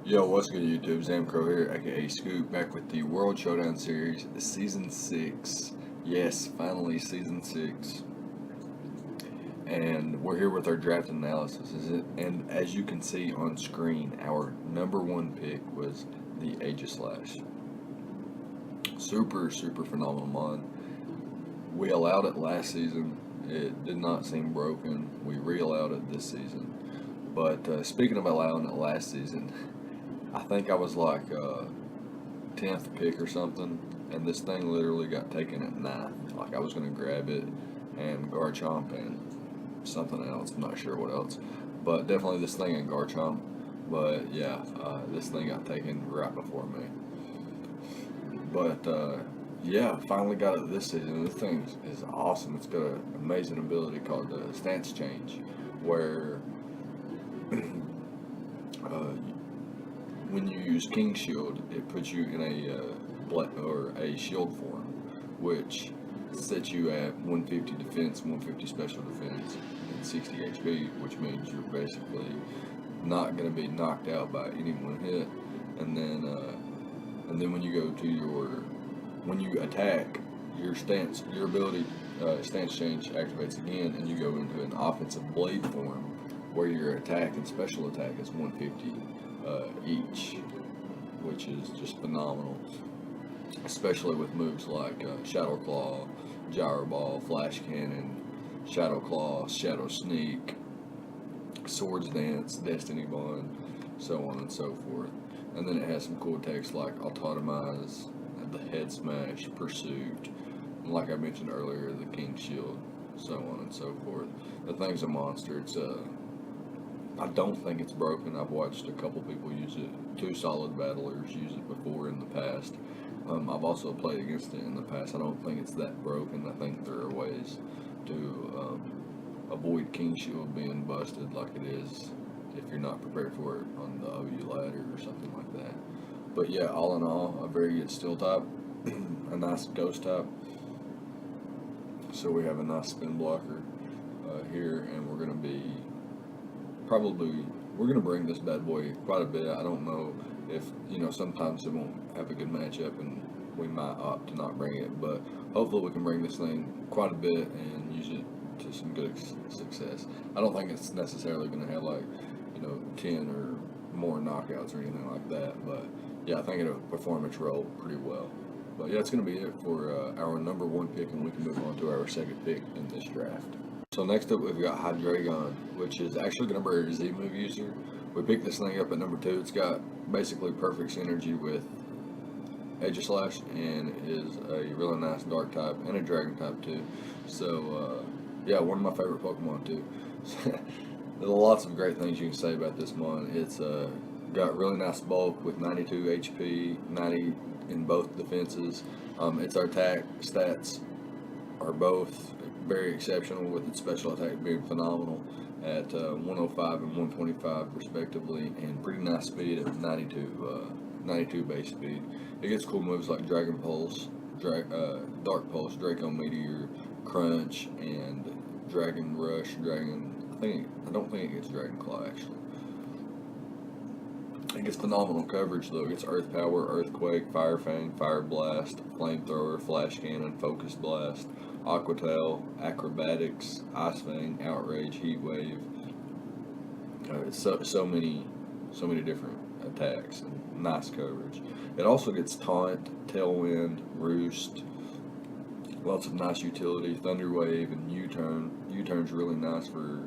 Yo, what's good, YouTube? Zamcrow here, aka Scoop, back with the World Showdown Series, Season 6. Yes, finally, Season 6. And we're here with our draft analysis. And as you can see on screen, our number one pick was the Aegislash. Super, super phenomenal mod. We allowed it last season. It did not seem broken. We re-allowed it this season. But speaking of allowing it last season, I think I was like 10th pick or something, and this thing literally got taken at 9th. Like I was gonna grab it and Garchomp and something else. I'm not sure what else, but definitely this thing and Garchomp. But yeah, this thing got taken right before me. But yeah, finally got it this season. This thing is awesome. It's got an amazing ability called Stance Change, where when you use King Shield, it puts you in a shield form, which sets you at 150 defense, 150 special defense, and 60 HP, which means you're basically not going to be knocked out by any one hit. And then when you go to when you attack, your ability stance change activates again, and you go into an offensive blade form, where your attack and special attack is 150 each, which is just phenomenal, especially with moves like Shadow Claw, Gyro Ball, Flash Cannon, Shadow Claw, Shadow Sneak, Swords Dance, Destiny Bond, so on and so forth. And then it has some cool text like Autotomize, the Head Smash, Pursuit, and like I mentioned earlier, the King Shield, so on and so forth. The thing's a monster. I don't think it's broken. I've watched a couple people use it. 2 solid battlers use it before in the past. I've also played against it in the past. I don't think it's that broken. I think there are ways to avoid King Shield being busted like it is if you're not prepared for it on the OU ladder or something like that. But yeah, all in all, a very good steel type, a nice ghost type. So we have a nice spin blocker here, and we're going to bring this bad boy quite a bit. I don't know if, sometimes it won't have a good matchup and we might opt to not bring it, but hopefully we can bring this thing quite a bit and use it to some good success. I don't think it's necessarily going to have 10 or more knockouts or anything like that, but yeah, I think it'll perform its role pretty well. But yeah, it's going to be it for our number one pick, and we can move on to our second pick in this draft. So next up, we've got Hydreigon, which is actually going to be a Z-move user. We picked this thing up at number 2. It's got basically perfect synergy with Aegislash, and is a really nice dark type and a dragon type too. So yeah, one of my favorite Pokemon too. There's lots of great things you can say about this mon. It's got really nice bulk with 92 HP, 90 in both defenses. Its attack stats are both very exceptional, with its special attack being phenomenal at 105 and 125 respectively, and pretty nice speed at 92 base speed. It gets cool moves like Dragon Pulse, Dark Pulse, Draco Meteor, Crunch, and Dragon Rush. I don't think it gets Dragon Claw actually. It gets phenomenal coverage though. It gets Earth Power, Earthquake, Fire Fang, Fire Blast, Flamethrower, Flash Cannon, Focus Blast, Aqua Tail, Acrobatics, Ice Fang, Outrage, Heat Wave. It's so many different attacks and nice coverage. It also gets Taunt, Tailwind, Roost, lots of nice utility, Thunder Wave, and U-Turn. U-Turn's really nice for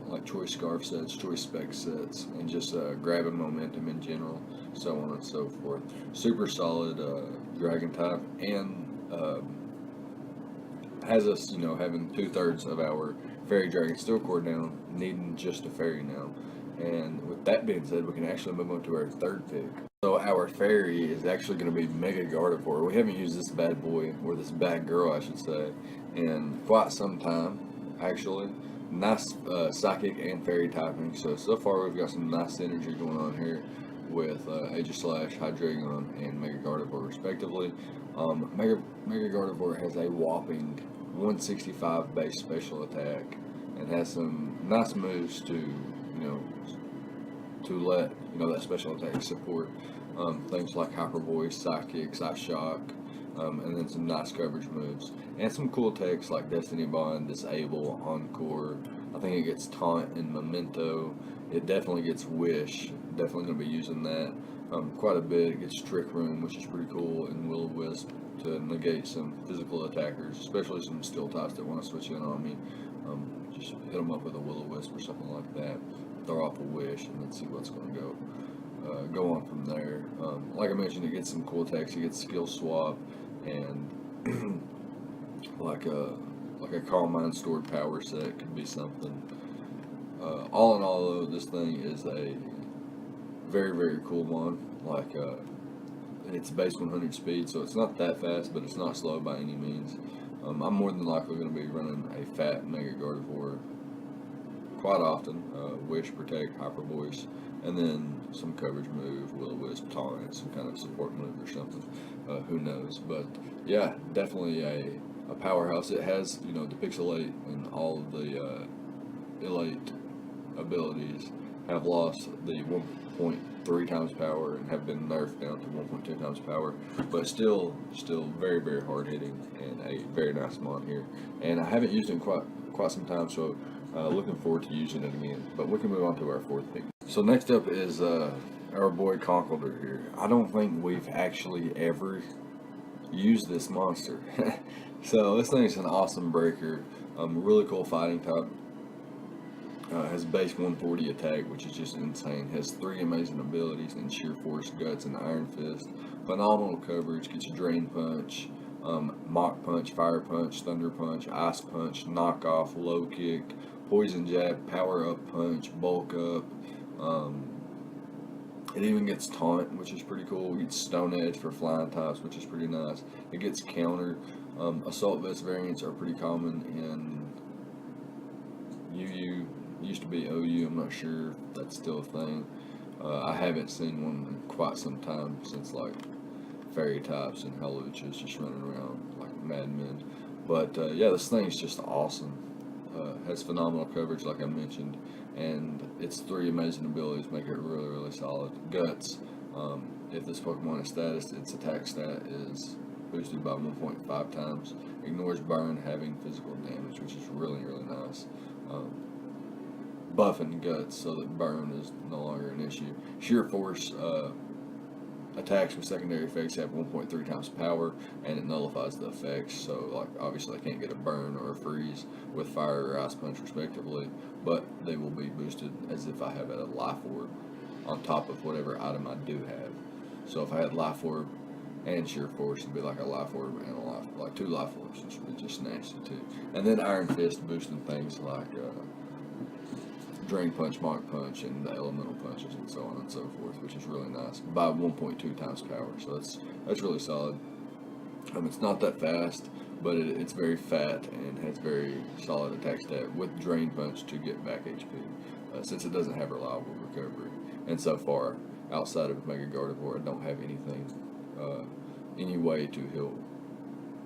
like choice scarf sets, choice spec sets, and just grabbing momentum in general, so on and so forth. Super solid dragon type, and has us, having 2/3 of our fairy dragon steel core down, needing just a fairy now. And with that being said, we can actually move on to our third pick. So our fairy is actually going to be Mega Gardevoir. We haven't used this bad boy, or this bad girl I should say, in quite some time actually. Nice psychic and fairy typing, so far we've got some nice synergy going on here with Aegislash, Hydreigon, and Mega Gardevoir respectively. Mega Gardevoir has a whopping 165 base special attack and has some nice moves to to let that special attack support things like Hyper Voice, Psychic, Ice Shock, and then some nice coverage moves. And some cool techs like Destiny Bond, Disable, Encore. I think it gets Taunt and Memento. It definitely gets Wish. Definitely going to be using that quite a bit. It gets Trick Room, which is pretty cool, and Will-O-Wisp to negate some physical attackers, especially some steel types that want to switch in on me. Just hit them up with a Will-O-Wisp or something like that. Throw off a Wish, and then see what's going to go on from there. Like I mentioned, it gets some cool attacks. It gets Skill Swap, and like a Calm Mind Stored Power set could be something. All in all, though, this thing is a very, very cool one. Like it's base 100 speed, so it's not that fast, but it's not slow by any means. I'm more than likely going to be running a fat Mega Gardevoir quite often. Wish, Protect, Hyper Voice, and then some coverage move, Will-O-Wisp, Taunt, some kind of support move or something. Who knows? But yeah, definitely a powerhouse. It has the Pixelate and all of the Elite abilities have lost the 1.3 times power and have been nerfed down to 1.2 times power, but still very, very hard hitting and a very nice mon here. And I haven't used it in quite some time, so looking forward to using it again. But we can move on to our fourth pick. So next up is our boy Conkeldurr here. I don't think we've actually ever used this monster. So this thing is an awesome breaker, really cool fighting type. Has base 140 attack, which is just insane. Has 3 amazing abilities in Sheer Force, Guts, and Iron Fist. Phenomenal coverage. Gets Drain Punch, Mach Punch, Fire Punch, Thunder Punch, Ice Punch, Knock Off, Low Kick, Poison Jab, Power Up Punch, Bulk Up. It even gets Taunt, which is pretty cool. It gets Stone Edge for flying types, which is pretty nice. It gets Counter. Assault Vest variants are pretty common in UU. Used to be OU. I'm not sure if that's still a thing. I haven't seen one in quite some time since like Fairy types and Hawluchas just running around like madmen. But yeah, this thing is just awesome. Has phenomenal coverage, like I mentioned, and its 3 amazing abilities make it really, really solid. Guts. If this Pokemon is status, its attack stat is boosted by 1.5 times. Ignores burn, having physical damage, which is really, really nice. Buffing Guts so that burn is no longer an issue. Sheer Force attacks with secondary effects have 1.3 times power, and it nullifies the effects. So, like, obviously, I can't get a burn or a freeze with Fire or Ice Punch, respectively, but they will be boosted as if I have a Life Orb on top of whatever item I do have. So, if I had Life Orb and Sheer Force, it'd be like a Life Orb and a Life, like 2 Life Orbs, which would be just nasty too. And then Iron Fist boosting things like Drain Punch, Mach Punch, and the Elemental Punches, and so on and so forth, which is really nice, by 1.2 times power. So that's really solid. It's not that fast, but it's very fat and has very solid attack stat with Drain Punch to get back HP, since it doesn't have reliable recovery. And so far, outside of Mega Gardevoir, I don't have anything, any way to heal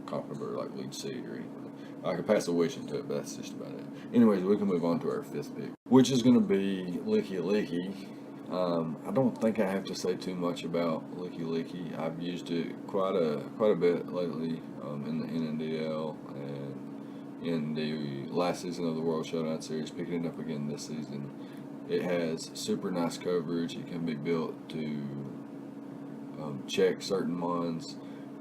Conkeldurr like Lead Seed or anything. I could pass a Wish into it, but that's just about it. Anyways, we can move on to our 5th pick, which is going to be Licky. I don't think I have to say too much about Licky. I've used it quite a bit lately in the NNDL and in the last season of the World Showdown Series, picking it up again this season. It has super nice coverage. It can be built to check certain mons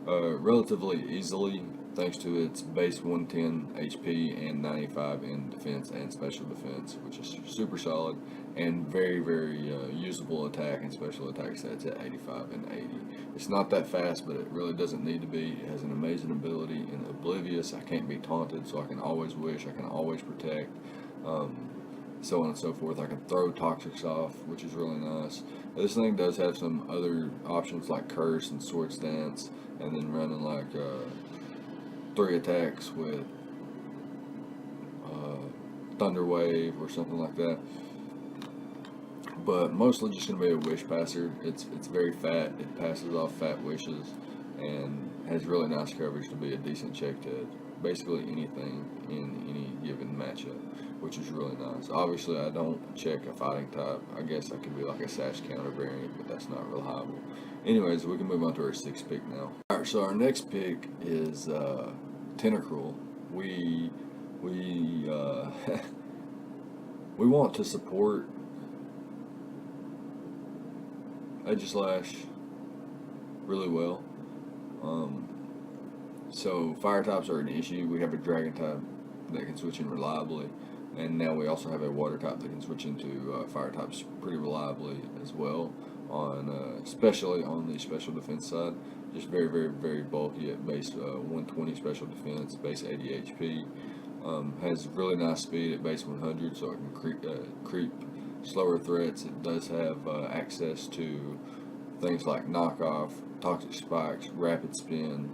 relatively easily, thanks to its base 110 HP and 95 in defense and special defense, which is super solid, and very, very usable attack and special attack stats at 85 and 80. It's not that fast, but it really doesn't need to be. It has an amazing ability in Oblivious. I can't be taunted, so I can always Wish, I can always Protect, so on and so forth. I can throw Toxics off, which is really nice. This thing does have some other options like Curse and Swords Dance, and then running like 3 attacks with Thunder Wave or something like that. But mostly just going to be a Wish passer. It's very fat. It passes off fat wishes and has really nice coverage to be a decent check to basically anything in any given matchup, which is really nice. Obviously, I don't check a fighting type. I guess I could be like a sash counter variant, but that's not reliable. Anyways, we can move on to our sixth pick now. All right, so our next pick is Tentacruel. We we want to support Aegislash really well. So fire types are an issue. We have a dragon type that can switch in reliably, and now we also have a water type that can switch into fire types pretty reliably as well. Especially on the special defense side, just very, very, very bulky at base 120 special defense, base 80 HP. Has really nice speed at base 100, so it can creep slower threats. It does have access to things like knockoff, toxic spikes, rapid spin,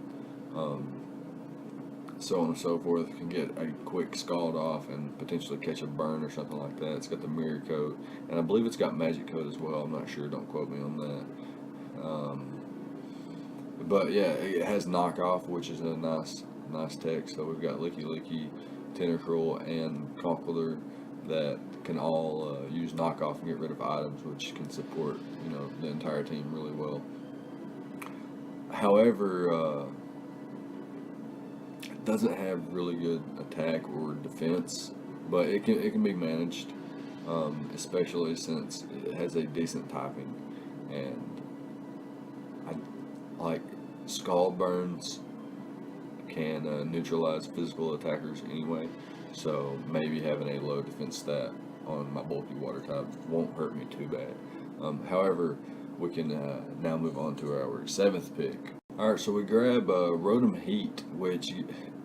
so on and so forth. Can get a quick scald off and potentially catch a burn or something like that. It's got the mirror coat, and I believe it's got magic coat as well. I'm not sure, don't quote me on that. But yeah, it has knockoff, which is a nice tech. So we've got Licky, Tentacruel, and Conkeldurr that can all use knockoff and get rid of items, which can support the entire team really well. However, it doesn't have really good attack or defense, but it can be managed, especially since it has a decent typing, and I like scald burns can neutralize physical attackers anyway, so maybe having a low defense stat on my bulky water type won't hurt me too bad. However, we can now move on to our seventh pick. Alright, so we grab Rotom Heat, which,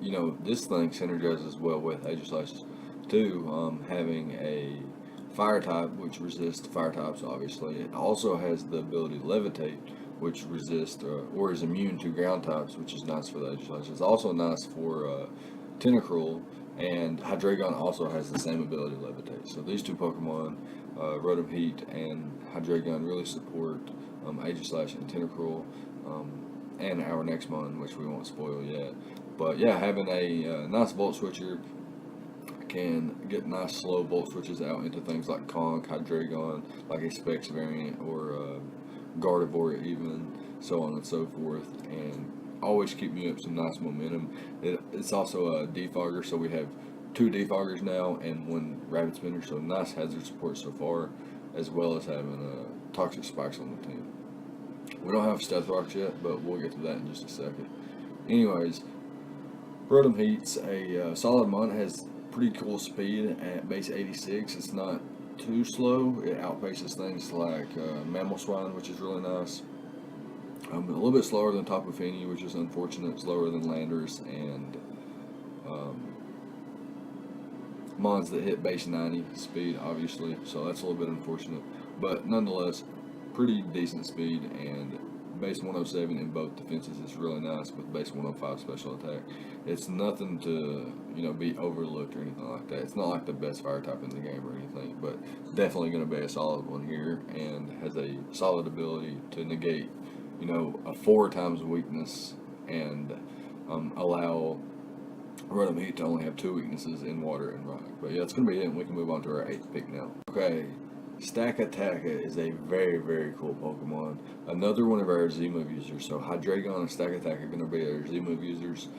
this thing synergizes well with Aegislash too, having a fire type, which resists fire types, obviously. It also has the ability to levitate, which resists or is immune to ground types, which is nice for the Aegislash. It's also nice for Tentacruel, and Hydreigon also has the same ability to levitate. So these two Pokemon, Rotom Heat and Hydreigon, really support Aegislash and Tentacruel, and our next one, which we won't spoil yet. But yeah, having a nice Volt Switcher can get nice slow Volt Switches out into things like Conk, Hydreigon, like a Specs variant, or Gardevoir even, so on and so forth, and always keep me up some nice momentum. It's also a defogger, so we have 2 defoggers now and 1 rapid spinner, so nice hazard support so far, as well as having toxic spikes on the team. We don't have Stealth Rocks yet, but we'll get to that in just a second. Anyways, Rotom Heat's a solid mon. It has pretty cool speed at base 86. It's not too slow. It outpaces things like Mammal Swine, which is really nice. A little bit slower than Tapu Fini, which is unfortunate. Slower than Landers and mons that hit base 90 speed, obviously. So that's a little bit unfortunate. But nonetheless, pretty decent speed, and base 107 in both defenses is really nice with base 105 special attack. It's nothing to be overlooked or anything like that. It's not like the best fire type in the game or anything, but definitely going to be a solid one here, and has a solid ability to negate a 4 times weakness and allow Rotom Heat to only have 2 weaknesses in water and rock. But yeah, it's going to be it, and we can move on to our 8th pick now. Okay, Stakataka is a very, very cool Pokemon. Another one of our Z-move users. So Hydreigon and Stakataka are going to be our Z-move users.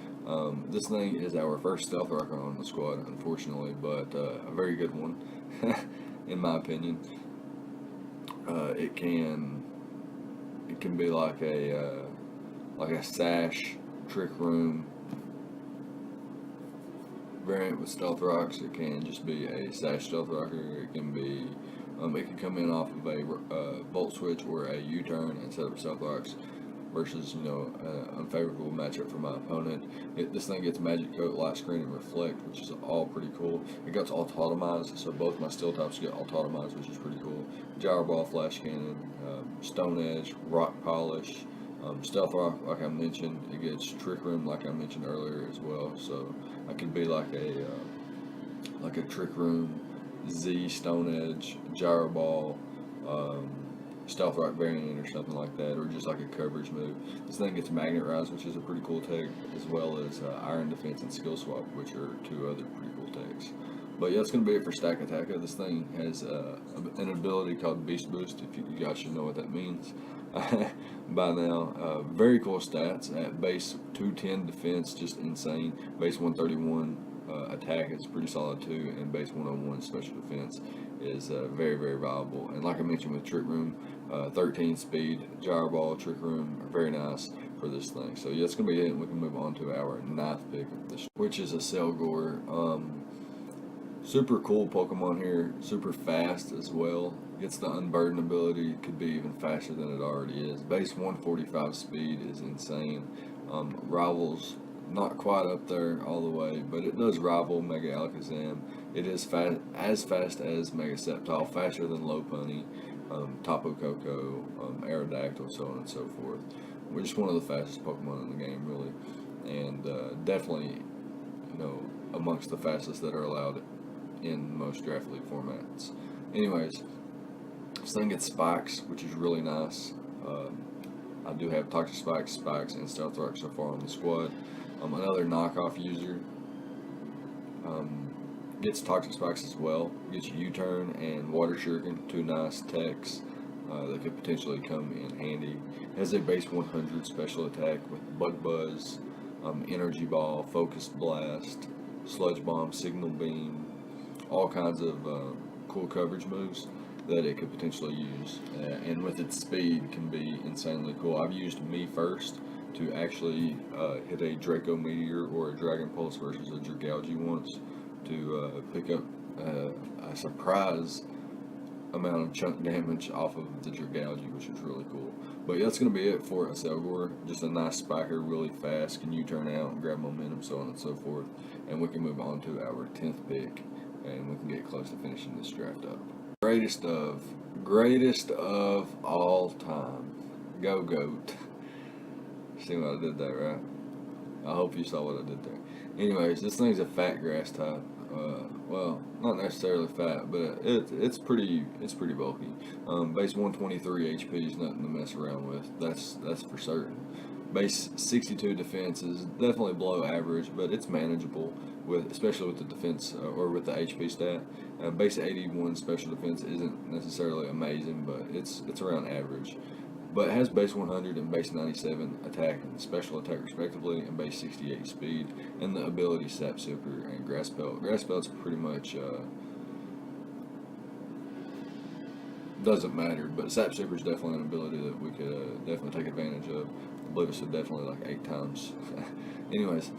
This thing is our first Stealth Rocker on the squad, unfortunately, but a very good one, in my opinion. It can be like a Sash Trick Room variant with Stealth Rocks. It can just be a Sash Stealth Rocker. It can be it can come in off of a Volt Switch or a U-turn and set up Stealth Rocks versus unfavorable matchup for my opponent. This thing gets Magic Coat, Light Screen, and Reflect, which is all pretty cool. It gets Autotomized, so both my Steel types get Autotomized, which is pretty cool. Gyro Ball, Flash Cannon, Stone Edge, Rock Polish, Stealth Rock, like I mentioned. It gets Trick Room, like I mentioned earlier as well. So I could be like a Trick Room, Z, Stone Edge, Gyro Ball, stealth rock variant or something like that, or just like a coverage move. This thing gets magnet rise, which is a pretty cool tech, as well as iron defense and skill swap, which are two other pretty cool techs. But yeah, that's going to be it for Stack Attacker. This thing has an ability called Beast Boost, if you guys should know what that means by now. Very cool stats at base 210 defense, just insane. Base 131 attack is pretty solid too, and base 101 special defense is very, very viable. And like I mentioned with Trick Room, 13 speed, Gyro Ball, Trick Room are very nice for this thing. So yeah, that's going to be it, and we can move on to our 9th pick of this, which is a Selgor. Super cool Pokemon here, super fast as well. Gets the Unburden ability, could be even faster than it already is. Base 145 speed is insane. Rivals not quite up there all the way, but it does rival Mega Alakazam. It is as fast as Mega Sceptile, faster than Lopunny, Tapu Koko, Aerodactyl, so on and so forth. We're just one of the fastest Pokemon in the game, really, and definitely, amongst the fastest that are allowed in most draft league formats. Anyways, this thing gets spikes, which is really nice. I do have Toxic Spikes, and Stealth Rock so far on the squad. Another knockoff user gets Toxic Spikes as well. Gets U-Turn and Water Shuriken, two nice techs that could potentially come in handy. Has a base 100 special attack with Bug Buzz, Energy Ball, Focus Blast, Sludge Bomb, Signal Beam, all kinds of cool coverage moves that it could potentially use, and with its speed can be insanely cool. I've used Me First to actually hit a Draco Meteor or a Dragon Pulse versus a Dragalge once to pick up a surprise amount of chunk damage off of the Dragalge, which is really cool. But yeah, that's going to be it for a Selgor. Just a nice spiker, really fast, can U-turn out and grab momentum, so on and so forth. And we can move on to our 10th pick, and we can get close to finishing this draft up. Greatest of all time. Go Goat. See what I did there, right? I hope you saw what I did there. Anyways, this thing's a fat grass type. Well, not necessarily fat, but it's pretty bulky. Base 123 HP is nothing to mess around with. That's for certain. Base 62 defense is definitely below average, but it's manageable, especially with the defense or with the HP stat. Base 81 special defense isn't necessarily amazing, but it's around average. But it has base 100 and base 97 attack and special attack respectively, and base 68 speed, and the ability Sap Super and Grass Belt. Grass Belt's pretty much doesn't matter, but Sap Super is definitely an ability that we could definitely take advantage of. I believe it's definitely like 8 times. Anyways,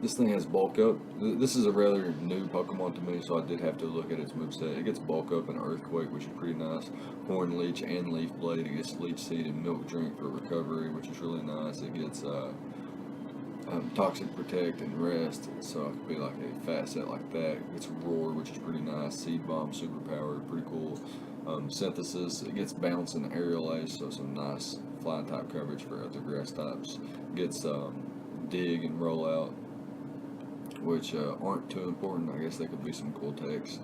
this thing has Bulk Up. This is a rather new Pokemon to me, so I did have to look at its moveset. It gets Bulk Up and Earthquake, which is pretty nice. Horn Leech and Leaf Blade. It gets Leech Seed and Milk Drink for recovery, which is really nice. It gets Toxic Protect and Rest, so it could be like a fat set like that. It gets Roar, which is pretty nice. Seed Bomb, Superpower, pretty cool. Synthesis, it gets Bounce and Aerial Ace, so some nice flying type coverage for other grass types. It gets Dig and Rollout, which aren't too important. I guess they could be some cool techs.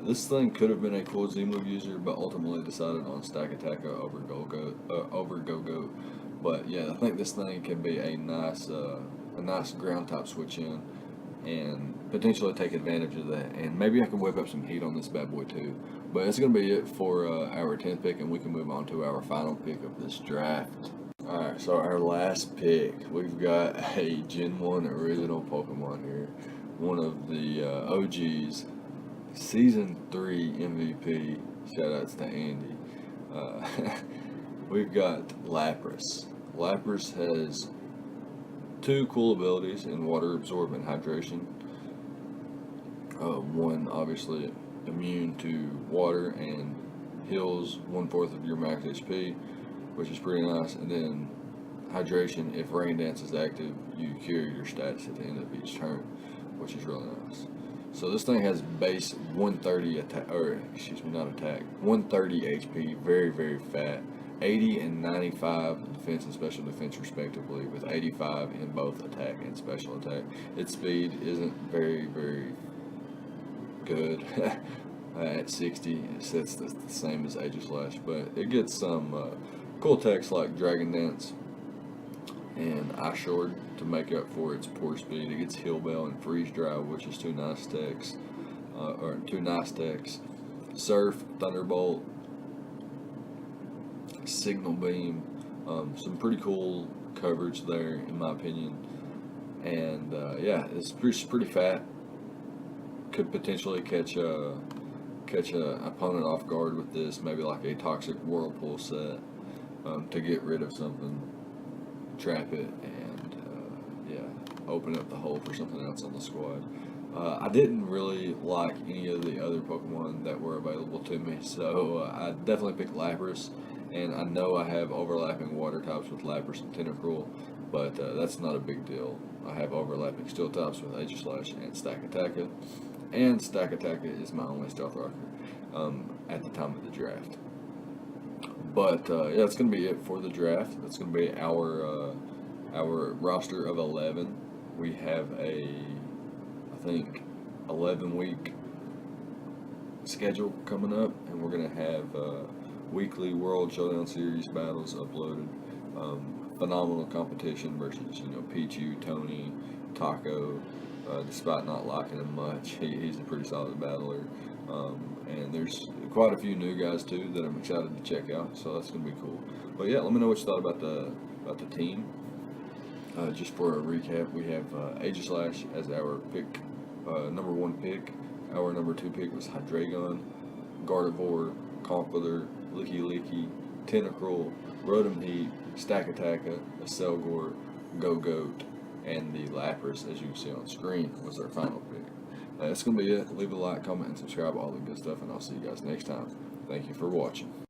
This thing could have been a cool Z-move user, but ultimately decided on Stack Attacker over Go-Go. But yeah, I think this thing can be a nice ground type switch in, and potentially take advantage of that. And maybe I can whip up some heat on this bad boy too. But it's going to be it for our 10th pick, and we can move on to our final pick of this draft. Alright, so our last pick, we've got a Gen 1 original Pokemon here. One of the OGs, Season 3 MVP. Shoutouts to Andy. We've got Lapras. Lapras has 2 cool abilities in Water Absorb and Hydration. One, obviously, immune to water and heals 1/4 of your max HP, which is pretty nice. And then Hydration, if Rain Dance is active, you cure your stats at the end of each turn, which is really nice. So this thing has base 130 attack, or excuse me, not attack, 130 HP, very, very fat. 80 and 95 defense and special defense respectively, with 85 in both attack and special attack. Its speed isn't very, very good. at 60. It's the same as Aegislash, but it gets some cool techs like Dragon Dance and Ice Shard to make up for its poor speed. It gets Heal Bell and Freeze Dry, which is two nice techs. Surf, Thunderbolt, Signal Beam, some pretty cool coverage there, in my opinion. And yeah, it's pretty fat. Could potentially catch a opponent off guard with this, maybe like a Toxic Whirlpool set, to get rid of something, trap it, and yeah, open up the hole for something else on the squad. I didn't really like any of the other Pokemon that were available to me, so I definitely picked Lapras, and I know I have overlapping water types with Lapras and Tentacruel, but that's not a big deal. I have overlapping steel types with Aegislash and Stakataka, and Stakataka is my only Stealth Rocker at the time of the draft. But yeah, that's going to be it for the draft. That's going to be our roster of 11. We have I think 11-week schedule coming up, and we're going to have weekly World Showdown Series battles uploaded. Phenomenal competition versus Pichu, Tony, Taco. Despite not liking him much, he's a pretty solid battler. And there's quite a few new guys too that I'm excited to check out, so that's gonna be cool. But yeah, let me know what you thought about the team. Just for a recap, we have Aegislash as our pick, number 1 pick. Our number 2 pick was Hydreigon, Gardevoir, Conkeldurr, Licky, Tentacruel, Rotom Heat, Stakataka, Acelgor, Gogoat, and the Lapras, as you can see on screen, was our final pick. That's going to be it. Leave a like, comment, and subscribe, all the good stuff, and I'll see you guys next time. Thank you for watching.